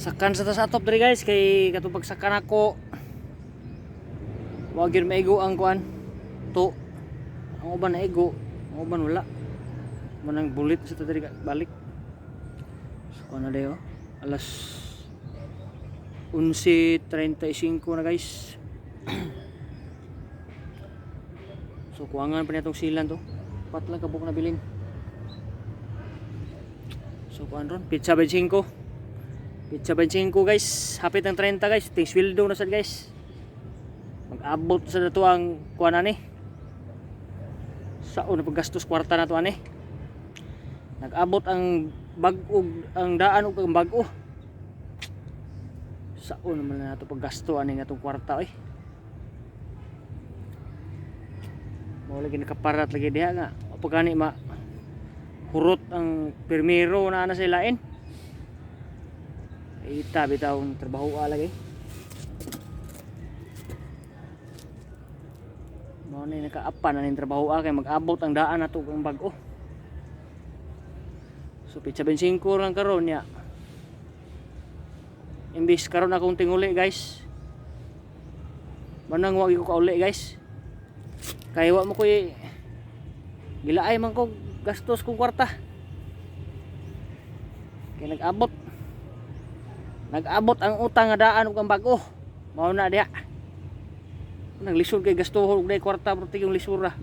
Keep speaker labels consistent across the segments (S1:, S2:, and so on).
S1: Sakan sa atop diri guys kay katong pagsakan ako wa gyud maigo ang kuan to. Ang uban naigo, ang uban wala. Manang bulit sa diri balik. So kuan na dayo. Alas 11:35 na guys. So kuangan pa nitong silan to. Pat lang kabuk na bilin. So kuan ron pizza 25. Pizza 25 guys, hapit ng 30 guys, ting sweldo na sad guys. Mag-abot sa dato ang kuan ani. Sao na paggastos kwarta na to ani. Nag-abot ang bag-og ang daan ug ang bag-o. Sao naman na to paggasto ani nga tong kwarta oy. Mo lagi nakaparat lagi diha nga. Pagani ma hurot ang permiro na sa ilain. Ita bitaw trabaho lagi. Mo ni nakaapan na ning trabaho kay mag-abot ang daan nato ang bag-o. So pizza 25 lang karon ya. Imbis karon akong tinguli guys. Manang wa ko kauli guys. Kay wa mo koy gilaay man ko gastos kong kwarta. Kay nag-abot ang utang nga daan ug ang bag-o. Mao na diha. Naglisod kay gastuhon og day kwarta pro tigong lisura.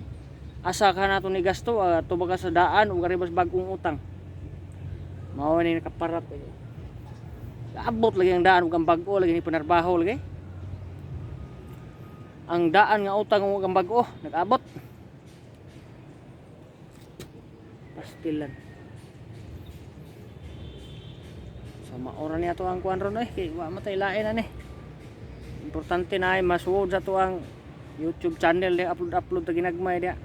S1: Asa ka nato ni gasto tubaga sa daan ug aribas bag-ong utang. Mao ni nakaparat. Abot lagi ang daan ug ang bag-o lagi ni panarbaho lagi. Ang daan nga utang ug ang bag-o nag-abot. Pastilan. Sama oras niya to ang kuan ron kay wa matay lain ani. Importante na ay masuod sa to ang YouTube channel ni upload ta ginagmay dia.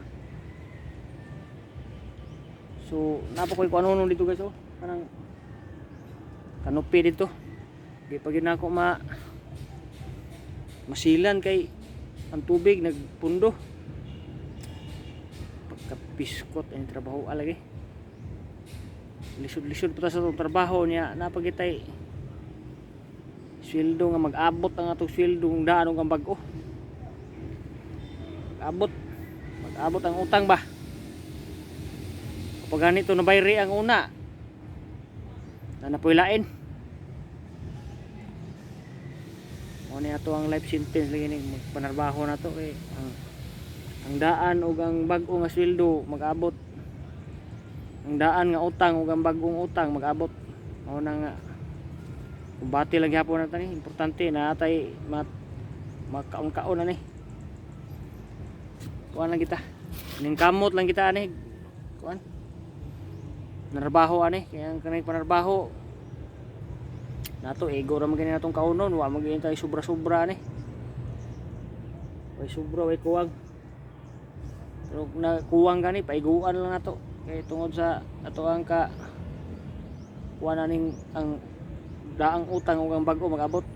S1: So napa koy kuan dito guys kanang kanupi dito. Di pa gyud nako masilan kay ang tubig nagpundo. Pagkapiskot ang trabaho lagi. Lisod-lisod pa sa itong trabaho niya napagitay sweldo nga mag-abot ang atong sweldo ng daan ang bag-o. Mag-abot ang utang ba kapag ganito nabayri ang una na napuilain mo ni ato ang life sentence lagi ni magpanarbaho na to kay ang daan ug ang bag-o nga sweldo mag-abot. Ang daan nga utang ug ang bagong utang mag-abot. Mao na nga kumbati lang gyapon nato ni importante na atay makaon-kaon na ni. Kuan lang kita. Ning kamot lang kita ani. Kuan. Narbaho ani kaya ang kanay panarbaho nato ego ra man gani natong kaunon wa man gani tay sobra-sobra ani. Way sobra way kuwang. Pero na kuwang gani paiguan lang nato. Kay tungod sa ato ang ka kuha na ning ang daang utang ug ang bag-o mag-abot.